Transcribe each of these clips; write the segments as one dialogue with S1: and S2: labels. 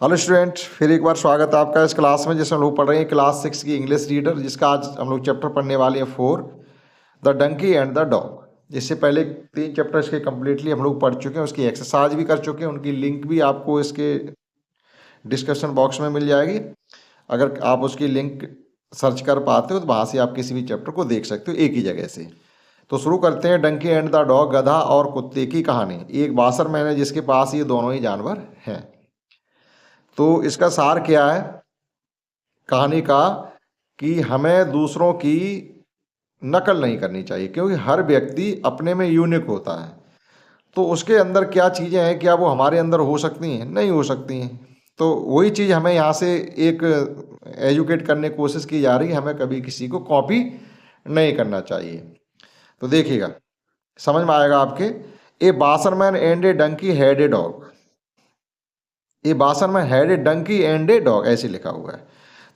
S1: Hello student, फिर एक बार स्वागत है आपका इस क्लास में जिसमें हम लोग पढ़ रहे हैं क्लास 6 की इंग्लिश रीडर, जिसका आज हम लोग चैप्टर पढ़ने वाले हैं 4, the donkey and the dog. इससे पहले 3 चैप्टर्स के कम्प्लीटली हम लोग पढ़ चुके हैं, उसकी एक्सरसाइज भी कर चुके हैं। उनकी लिंक भी आपको इसके डिस्कशन बॉक्स में मिल जाएगी। अगर आप उसकी लिंक सर्च कर पाते हो तो वहाँ से आप किसी भी चैप्टर को देख सकते हो एक ही जगह से। तो शुरू करते हैं डंकी एंड द डॉग, गधा और कुत्ते की कहानी। एक बासरमैन है जिसके पास ये दोनों ही जानवर हैं। तो इसका सार क्या है कहानी का कि हमें दूसरों की नकल नहीं करनी चाहिए, क्योंकि हर व्यक्ति अपने में यूनिक होता है। तो उसके अंदर क्या चीज़ें हैं, क्या वो हमारे अंदर हो सकती हैं? नहीं हो सकती हैं। तो वही चीज़ हमें यहाँ से एक एजुकेट करने की कोशिश की जा रही है, हमें कभी किसी को कॉपी नहीं करना चाहिए। तो देखिएगा, समझ में आएगा आपके। A washerman and a donkey had a dog. ये washerman had a donkey and a dog ऐसे लिखा हुआ है।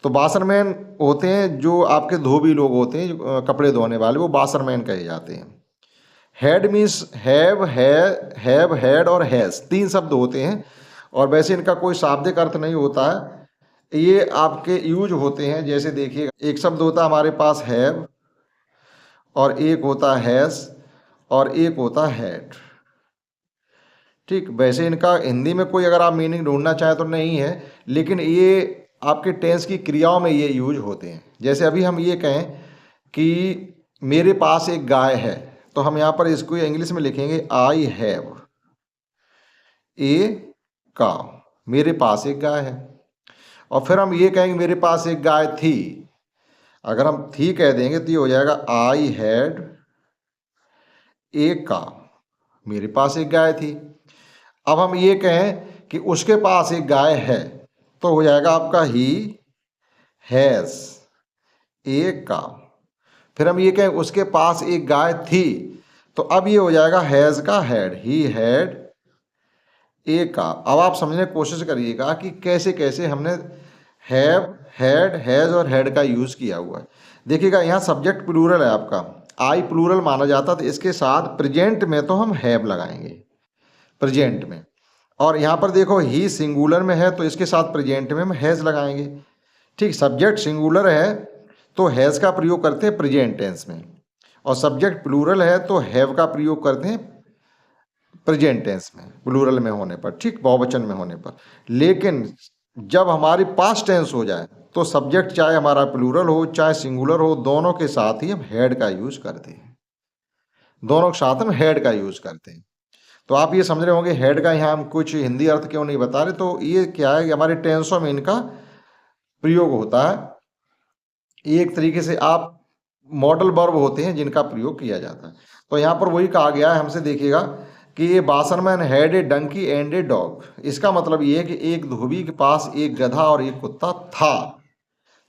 S1: तो बासरमैन होते हैं जो आपके धोबी लोग होते हैं, जो कपड़े धोने वाले, वो बासरमैन कहे जाते हैं। Had means have, have, had और हैज़, 3 शब्द होते हैं और वैसे इनका कोई शाब्दिक अर्थ नहीं होता है। ये आपके यूज होते हैं। जैसे देखिए, एक शब्द होता है हमारे पास हैव, और एक होता है हैज़, और एक होता है हैड। ठीक, वैसे इनका हिंदी में कोई अगर आप मीनिंग ढूंढना चाहें तो नहीं है, लेकिन ये आपके टेंस की क्रियाओं में ये यूज होते हैं। जैसे अभी हम ये कहें कि मेरे पास एक गाय है, तो हम यहाँ पर इसको इंग्लिश में लिखेंगे आई हैव ए काउ। मेरे पास एक गाय है। और फिर हम ये कहेंगे मेरे पास एक गाय थी। अगर हम थी कह देंगे तो ये हो जाएगा आई हैड ए काउ। मेरे पास एक गाय थी। अब हम ये कहें कि उसके पास एक गाय है, तो हो जाएगा आपका ही हैज़ ए काउ। फिर हम ये कहें उसके पास एक गाय थी, तो अब ये हो जाएगा हैज़ का had, he had a cow. अब आप समझने की कोशिश करिएगा कि कैसे कैसे हमने हैव, हैड, हैज़ और हैड का यूज़ किया हुआ है। देखिएगा, यहाँ सब्जेक्ट प्लूरल है आपका, आई प्लूरल माना जाता, तो इसके साथ प्रेजेंट में तो हम हैव लगाएंगे, प्रेजेंट में। और यहाँ पर देखो ही सिंगुलर में है, तो इसके साथ प्रेजेंट में हम हैज़ लगाएंगे। ठीक, सब्जेक्ट सिंगुलर है तो हैज़ का प्रयोग करते हैं प्रेजेंट टेंस में, और सब्जेक्ट प्लूरल है तो हैव का प्रयोग करते हैं प्रेजेंट टेंस में, प्लूरल में होने पर, ठीक, बहुवचन में होने पर। लेकिन जब हमारी पास्ट टेंस हो जाए तो सब्जेक्ट चाहे हमारा प्लूरल हो चाहे सिंगुलर हो, दोनों के साथ ही हम हैड का यूज करते हैं। दोनों के साथ हम हैड का यूज करते हैं। तो आप ये समझ रहे होंगे हेड का यहाँ हम कुछ हिंदी अर्थ क्यों नहीं बता रहे। तो ये क्या है कि हमारे टेंसों में इनका प्रयोग होता है। एक तरीके से आप मॉडल वर्ब होते हैं जिनका प्रयोग किया जाता है। तो यहाँ पर वही कहा गया है हमसे, देखिएगा कि ये washerman had a donkey and a dog. इसका मतलब ये है कि एक धोबी के पास एक गधा और एक कुत्ता था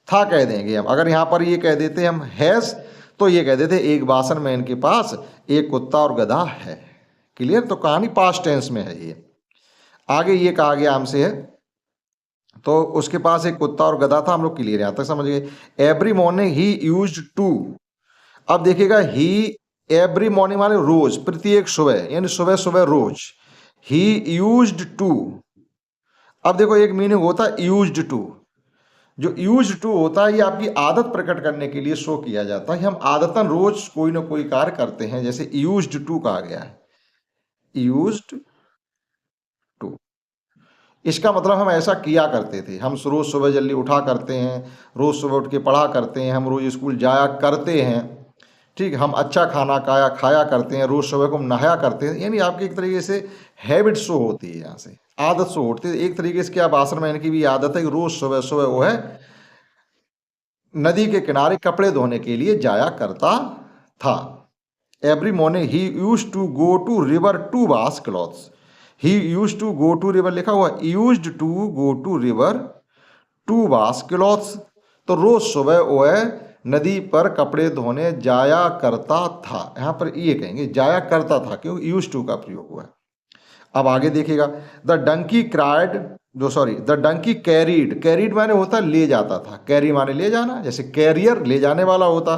S1: कह देंगे हम। अगर यहाँ पर ये कह देते हम हैज़, तो ये कह देते एक बासरमैन के पास एक कुत्ता और गधा है। क्लियर? तो कहानी पास्ट टेंस में है। ये आगे ये कहा गया हमसे है, तो उसके पास एक कुत्ता और गधा था। हम लोग क्लियर यहाँ तक समझ गए। Every morning he used to. अब देखिएगा, ही एवरी मॉर्निंग माने रोज, प्रत्येक सुबह, यानी सुबह सुबह रोज। ही यूज्ड टू। अब देखो, एक मीनिंग होता है यूज्ड टू। जो यूज्ड टू होता है ये आपकी आदत प्रकट करने के लिए शो किया जाता है। हम आदतन रोज कोई ना कोई कार्य करते हैं, जैसे यूज्ड टू कहा गया है, यूज्ड टू। इसका मतलब हम ऐसा किया करते थे। हम रोज सुबह जल्दी उठा करते हैं, रोज सुबह उठ के पढ़ा करते हैं, हम रोज स्कूल जाया करते हैं। ठीक, हम अच्छा खाना खाया करते हैं, रोज सुबह को हम नहाया करते हैं। यानी आपकी एक तरीके से हैबिट शो होती है, यहाँ से आदत शो होती है। एक तरीके से क्या बासरमैन की भी आदत है कि रोज सुबह सुबह वो है नदी के किनारे कपड़े धोने के लिए जाया करता था। Every morning he used to go to river to wash clothes. He used to go to river लिखा हुआ, used to go to river to wash clothes. तो रोज सुबह वह नदी पर कपड़े धोने जाया करता था। यहाँ पर ये कहेंगे जाया करता था, क्योंकि यूज्ड टू का प्रयोग हुआ है। अब आगे देखिएगा, the donkey cried, the donkey carried. Carried माने होता ले जाता था, कैरी माने ले जाना, जैसे कैरियर ले जाने वाला होता।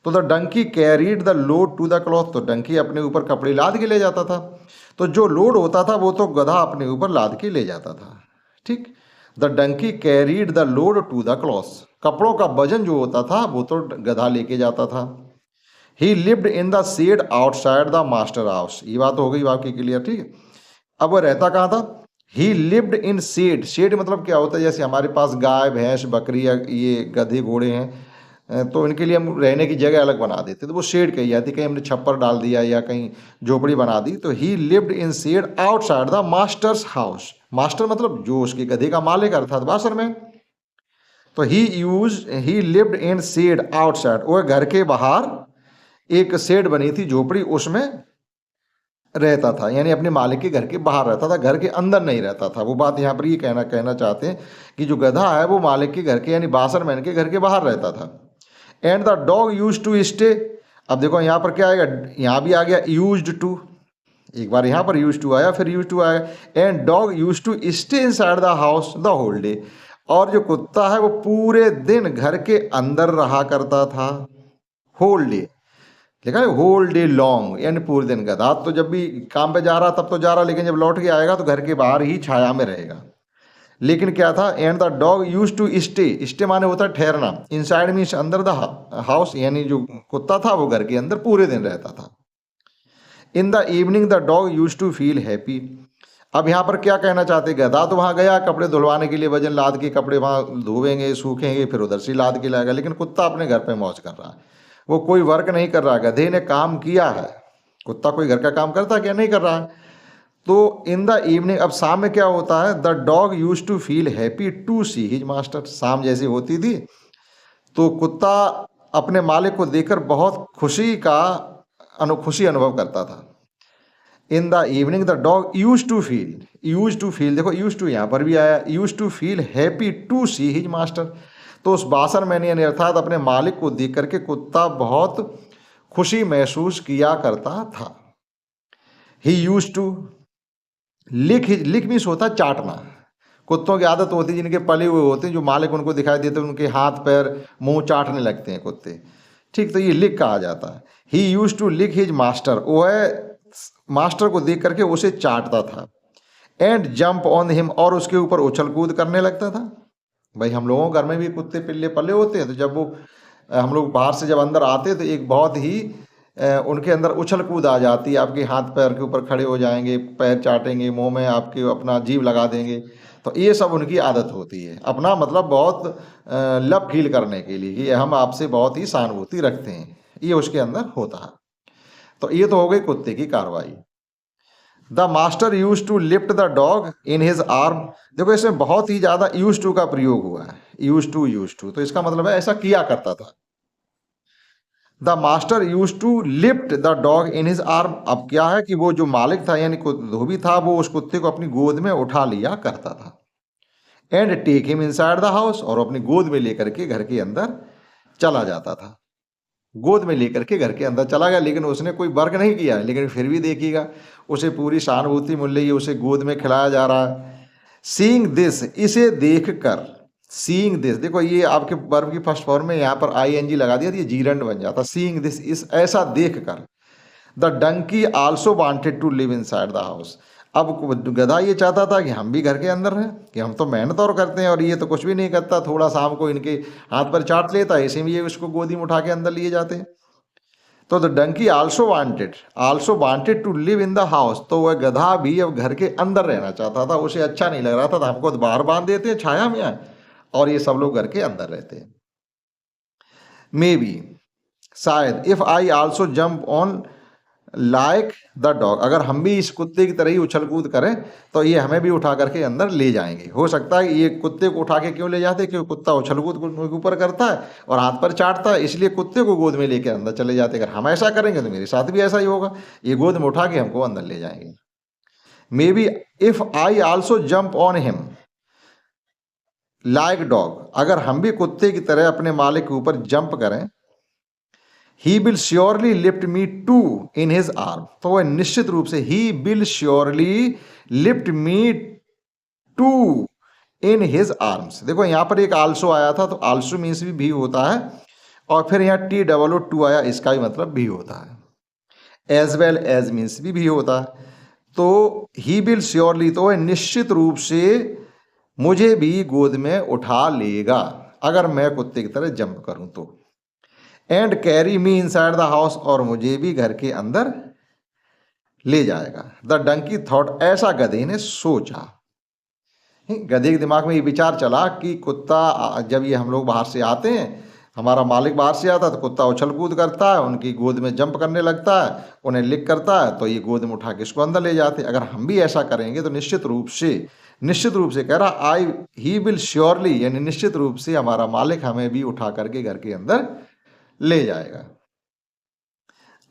S1: तो the donkey carried the load to the cloth. तो डंकी अपने ऊपर कपड़े लाद के ले जाता था। तो जो लोड होता था वो तो गधा अपने ऊपर लाद के ले जाता था। ठीक, the donkey carried the load to the clothes, कपड़ों का वजन जो होता था वो तो गधा लेके जाता था। He lived in the shed outside the master house, ये बात हो गई आपकी क्लियर, ठीक है। अब वो रहता कहाँ था? He lived in shed, shed मतलब क्या होता है, जैसे हमारे पास गाय भैंस बकरी या ये गधे घोड़े हैं, तो इनके लिए हम रहने की जगह अलग बना देते, तो वो शेड कही जाती, कहीं हमने छप्पर डाल दिया या कहीं झोपड़ी बना दी। तो he lived in shed outside the master's house, master मतलब जो उसके गधे का मालिक अर्थात बासर में। तो he lived in shed outside, वो घर के बाहर एक शेड बनी थी झोपड़ी, उसमें रहता था, यानी अपने मालिक के घर के बाहर रहता था, घर के अंदर नहीं रहता था। वो बात यहाँ पर ये कहना चाहते हैं कि जो गधा है वो मालिक के घर के यानी बासरमैन के घर के बाहर रहता था। And the dog use to stay, अब देखो यहाँ पर क्या आएगा, यहाँ भी आ गया यूज्ड टू, एक बार यहाँ पर यूज टू आया फिर यूज टू आया। And dog use to stay inside the house the whole day, और जो कुत्ता है वो पूरे दिन घर के अंदर रहा करता था। होल डे लिखा है, होल डे लॉन्ग, यानी पूरे दिन। गधा तो जब भी काम पे जा रहा तब तो जा रहा, लेकिन जब लौट के आएगा तो घर के बाहर ही छाया में रहेगा। लेकिन क्या था, and the dog use to stay, stay माने होता है ठहरना, इनसाइड मीन्स अंदर द हाउस, यानी जो कुत्ता था वो घर के अंदर पूरे दिन रहता था। In the evening the dog use to feel happy, अब यहाँ पर क्या कहना चाहते, गधा तो वहाँ गया कपड़े धुलवाने के लिए, वजन लाद के कपड़े वहाँ धोवेंगे सूखेंगे फिर उधर से लाद के लाएगा, लेकिन कुत्ता अपने घर पे मौज कर रहा है, वो कोई वर्क नहीं कर रहा, गधे ने काम किया है। कुत्ता कोई घर का काम करता है क्या? नहीं कर रहा है। तो इन द इवनिंग, अब शाम में क्या होता है, the dog use to feel happy to see his master, शाम जैसी होती थी तो कुत्ता अपने मालिक को देखकर बहुत खुशी अनुभव करता था। In the evening the dog use to feel, देखो यूज टू यहाँ पर भी आया, use to feel happy to see his master, तो उस बासरमैन यानी अर्थात अपने मालिक को देख करके कुत्ता बहुत खुशी महसूस किया करता था। ही यूज टू लिक मीन्स होता है चाटना, कुत्तों की आदत होती है जिनके पले हुए होते हैं, जो मालिक उनको दिखाई देते हैं उनके हाथ पैर मुंह चाटने लगते हैं कुत्ते, ठीक, तो ये लिक कहा जाता है। He used to lick his master, वो है मास्टर को देख करके उसे चाटता था। एंड जंप ऑन हिम, और उसके ऊपर उछल कूद करने लगता था। भाई हम लोगों के घर में भी कुत्ते पिल्ले पले होते हैं, तो जब वो हम लोग बाहर से जब अंदर आते तो एक बहुत ही उनके अंदर उछल कूद आ जाती है, आपके हाथ पैर के ऊपर खड़े हो जाएंगे, पैर चाटेंगे, मुंह में आपके अपना जीभ लगा देंगे, तो ये सब उनकी आदत होती है। अपना मतलब बहुत लव फील करने के लिए कि हम आपसे बहुत ही सहानुभूति रखते हैं, ये उसके अंदर होता है। तो ये तो हो गई कुत्ते की कार्रवाई। The master use to lift the dog in his arm, देखो इसमें बहुत ही ज्यादा यूज टू का प्रयोग हुआ है, यूज टू, तो इसका मतलब है ऐसा किया करता था। The master use to lift the dog in his arm, अब क्या है कि वो जो मालिक था यानी धोबी था, वो उस कुत्ते को अपनी गोद में उठा लिया करता था। And take him inside the house, और अपनी गोद में लेकर के घर के अंदर चला जाता था, गोद में लेकर के घर के अंदर चला गया। लेकिन उसने कोई वर्क नहीं किया, लेकिन फिर भी देखिएगा उसे पूरी सहानुभूति मिल रही है, उसे गोद में खिलाया जा रहा है। सीइंग दिस, इसे देख कर, सीइंग दिस, देखो ये आपके वर्ब की फर्स्ट फॉर्म में यहाँ पर आईएनजी लगा दिया तो ये जीरंड बन जाता। सीइंग दिस, इस ऐसा देख कर, the donkey also wanted to live inside the house, अब गधा ये चाहता था कि हम भी घर के अंदर रहें, कि हम तो मेहनत और करते हैं और ये तो कुछ भी नहीं करता, थोड़ा शाम को इनके हाथ पर चाट लेता है, इसी में ये उसको गोदी में उठा के अंदर लिए जाते हैं। तो the donkey also wanted to live in the house, तो वह गधा भी अब घर के अंदर रहना चाहता था, उसे अच्छा नहीं लग रहा था, हमको तो बाहर बांध देते हैं छाया में और ये सब लोग घर के अंदर रहते हैं। मे बी, शायद, if I also jump on like the dog, अगर हम भी इस कुत्ते की तरह ही उछल कूद करें तो ये हमें भी उठा करके अंदर ले जाएंगे। हो सकता है ये कुत्ते को उठा के क्यों ले जाते, क्योंकि कुत्ता उछल कूद के ऊपर करता है और हाथ पर चाटता है, इसलिए कुत्ते को गोद में लेके अंदर चले जाते। अगर हम ऐसा करेंगे तो मेरे साथ भी ऐसा ही होगा, ये गोद में उठा के हमको अंदर ले जाएंगे। May be if I also jump on him like dog, अगर हम भी कुत्ते की तरह अपने मालिक के ऊपर जंप करें, he will surely lift me too in his arm, तो वह निश्चित रूप से he will surely lift me too in his arms, देखो यहाँ पर एक आल्सो आया था तो आल्सो मीन्स भी होता है, और फिर यहाँ TOO आया, इसका भी मतलब भी होता है। एज वेल एज मीन्स भी होता है। तो ही विल श्योरली, तो वह निश्चित रूप से मुझे भी गोद में उठा लेगा अगर मैं कुत्ते की तरह जंप करूं तो। And carry me inside the house, और मुझे भी घर के अंदर ले जाएगा। द डंकी थॉट, ऐसा गधे ने सोचा। गधे के दिमाग में ये विचार चला कि कुत्ता, जब ये हम लोग बाहर से आते हैं, हमारा मालिक बाहर से आता है तो कुत्ता उछल कूद करता है, उनकी गोद में जंप करने लगता है, उन्हें लिक करता है, तो ये गोद में उठा के इसको अंदर ले जाते हैं। अगर हम भी ऐसा करेंगे तो निश्चित रूप से कह रहा आई ही विल श्योरली, यानी निश्चित रूप से हमारा मालिक हमें भी उठा करके घर के अंदर ले जाएगा।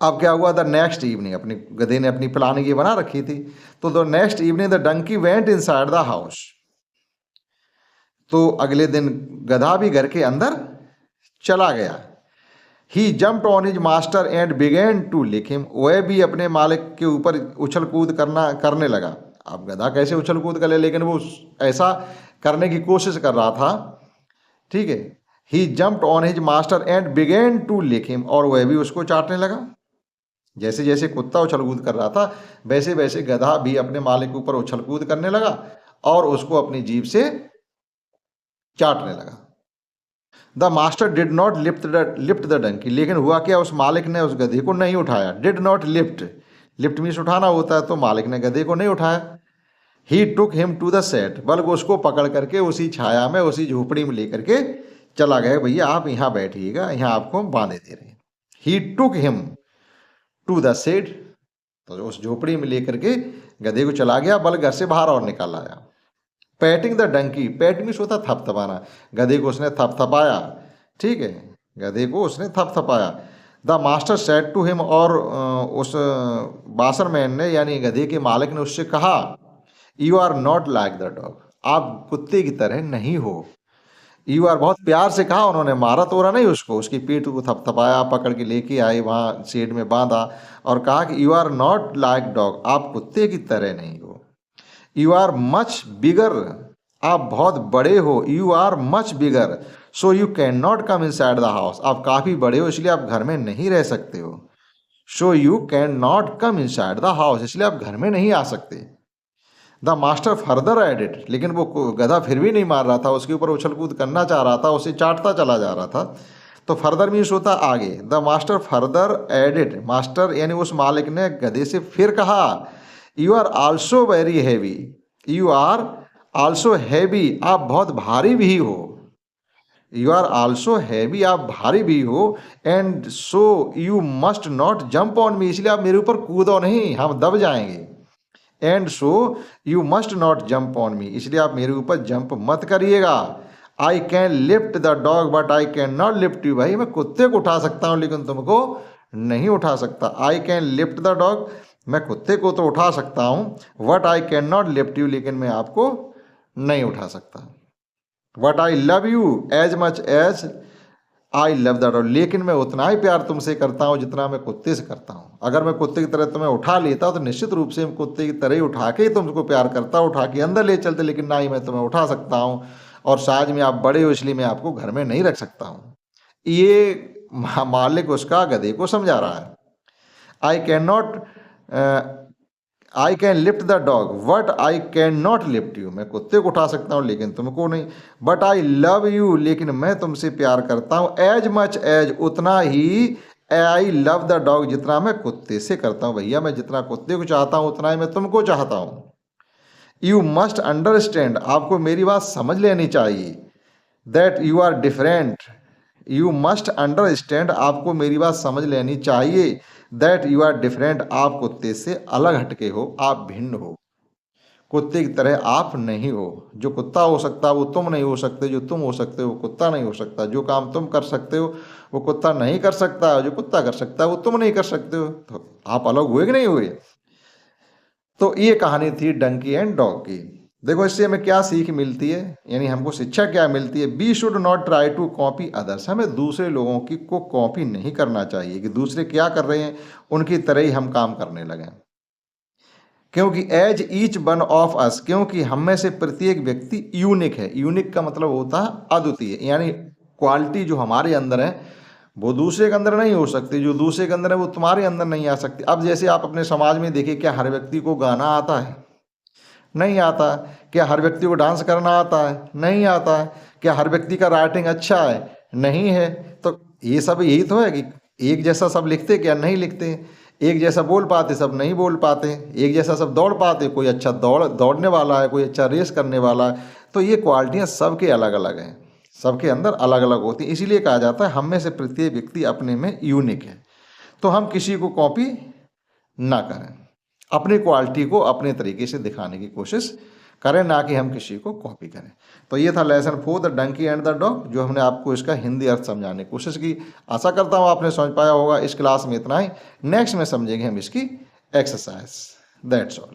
S1: अब क्या हुआ, द नेक्स्ट इवनिंग, अपनी गधे ने अपनी प्लानिंग ये बना रखी थी, तो the next evening the donkey went inside the house. तो अगले दिन गधा भी घर के अंदर चला गया। He jumped on his master and began to lick him, वह भी अपने मालिक के ऊपर उछल कूद करने लगा। अब गधा कैसे उछल कूद कर ले, लेकिन वो ऐसा करने की कोशिश कर रहा था, ठीक है। He jumped on his master and began to lick him, और वह भी उसको चाटने लगा। जैसे जैसे कुत्ता उछल कूद कर रहा था, वैसे वैसे गधा भी अपने मालिक के ऊपर उछल कूद करने लगा और उसको अपनी जीभ से चाटने लगा। The master did not lift the donkey, लेकिन हुआ क्या, उस मालिक ने उस गधे को नहीं उठाया। डिड नॉट लिफ्ट मीन्स उठाना होता है, तो मालिक ने गधे को नहीं उठाया। He took him to the shed, बल्कि उसको पकड़ करके उसी छाया में, उसी झोपड़ी में लेकर के चला गया। भैया आप यहाँ बैठिएगा, यहाँ आपको हम बांधे दे रहे हैं। He took him to the shed, तो उस झोपड़ी में लेकर के गधे को चला गया, बल्कि घर से बाहर और निकाल आया। Patting the donkey, pat means होता थपथपाना, गधे को उसने थपथपाया, ठीक है, गधे को उसने थपथपाया। The master said to him, और उस बासरमैन ने यानी गधे के मालिक ने उससे कहा, you are not like the dog, आप कुत्ते की तरह नहीं हो। यू आर, बहुत प्यार से कहा उन्होंने, मारा तोड़ा नहीं उसको, उसकी पीठ को थपथपाया, पकड़ के लेके आए, वहाँ शेड में बांधा और कहा कि you are not like dog, आप कुत्ते की तरह नहीं हो। यू आर मच बिगर, आप बहुत बड़े हो। You are much bigger so you can not come inside the house, आप काफ़ी बड़े हो इसलिए आप घर में नहीं रह सकते हो। सो you can not come inside the house, इसलिए आप घर में नहीं आ सकते। द मास्टर फर्दर एडिड, लेकिन वो गधा फिर भी नहीं मार रहा था, उसके ऊपर उछल कूद करना चाह रहा था, उसे चाटता चला जा रहा था। तो फर्दर मीन्स होता आगे। The master further added, master यानी उस मालिक ने गधे से फिर कहा, you are also very heavy, you are also heavy, आप बहुत भारी भी हो। यू आर आल्सो हैवी, आप भारी भी हो। And so you must not jump on me, इसलिए आप मेरे ऊपर कूदो नहीं, हम दब जाएंगे। And so you must not jump on me, इसलिए आप मेरे ऊपर जंप मत करिएगा। आई can lift the dog but I can not lift you, भाई मैं कुत्ते को उठा सकता हूँ लेकिन तुमको नहीं उठा सकता। I can lift the dog, मैं कुत्ते को तो उठा सकता हूँ, but I can not lift you, लेकिन मैं आपको नहीं उठा सकता। But I love you as much as I love the dog, लेकिन मैं उतना ही प्यार तुमसे करता हूँ जितना मैं कुत्ते से करता हूँ। अगर मैं कुत्ते की तरह तुम्हें उठा लेता तो निश्चित रूप से कुत्ते की तरह ही उठा के ही तुमको प्यार करता, उठा के अंदर ले चलते, लेकिन ना ही मैं तुम्हें उठा सकता हूँ, और साइज में आप बड़े हो इसलिए मैं आपको घर में नहीं रख सकता हूँ। ये मालिक उसका गधे को समझा रहा है। आई can not, I can lift the dog but I can not lift you, मैं कुत्ते को उठा सकता हूँ लेकिन तुमको नहीं। बट आई लव यू, लेकिन मैं तुमसे प्यार करता हूँ, एज मच एज, उतना ही, आई लव द डॉग, जितना मैं कुत्ते से करता हूँ। भैया मैं जितना कुत्ते को चाहता हूँ उतना ही मैं तुमको चाहता हूँ। यू मस्ट अंडरस्टैंड, आपको मेरी बात समझ लेनी चाहिए। That you are different, you must understand, आपको मेरी बात समझ लेनी चाहिए। दैट यू आर डिफरेंट, आप कुत्ते से अलग हटके हो, आप भिन्न हो, कुत्ते की तरह आप नहीं हो। जो कुत्ता हो सकता है वो तुम नहीं हो सकते, जो तुम हो सकते हो वो कुत्ता नहीं हो सकता, जो काम तुम कर सकते हो वो कुत्ता नहीं कर सकता, जो कुत्ता कर सकता है वो तुम नहीं कर सकते हो। तो आप अलग हुए कि नहीं हुए। तो ये कहानी थी डंकी एंड डॉग की। देखो इससे हमें क्या सीख मिलती है, यानी हमको शिक्षा क्या मिलती है। We should not try to copy others, हमें दूसरे लोगों की को कॉपी नहीं करना चाहिए कि दूसरे क्या कर रहे हैं उनकी तरह ही हम काम करने लगें। क्योंकि as each one of us, क्योंकि हम में से प्रत्येक व्यक्ति यूनिक है। यूनिक का मतलब होता है अद्वितीय, यानी क्वालिटी जो हमारे अंदर है वो दूसरे के अंदर नहीं हो सकती, जो दूसरे के अंदर है वो तुम्हारे अंदर नहीं आ सकती। अब जैसे आप अपने समाज में देखिए, क्या हर व्यक्ति को गाना आता है? नहीं आता। क्या हर व्यक्ति को डांस करना आता है? नहीं आता। क्या हर व्यक्ति का राइटिंग अच्छा है? नहीं है। तो ये सब यही तो है कि एक जैसा सब लिखते क्या? नहीं लिखते। एक जैसा बोल पाते सब नहीं बोल पाते। एक जैसा सब दौड़ पाते, कोई अच्छा दौड़ने वाला है, कोई अच्छा रेस करने वाला है। तो ये क्वालिटियाँ सबके अलग अलग हैं, सबके अंदर अलग अलग होती हैं। इसीलिए कहा जाता है हम में से प्रत्येक व्यक्ति अपने में यूनिक है। तो हम किसी को कॉपी ना करें, अपनी क्वालिटी को अपने तरीके से दिखाने की कोशिश करें, ना कि हम किसी को कॉपी करें। तो ये था lesson 4 the donkey and the dog, जो हमने आपको इसका हिंदी अर्थ समझाने की कोशिश की। आशा करता हूँ आपने समझ पाया होगा। इस क्लास में इतना ही। नेक्स्ट में समझेंगे हम इसकी एक्सरसाइज। That's all.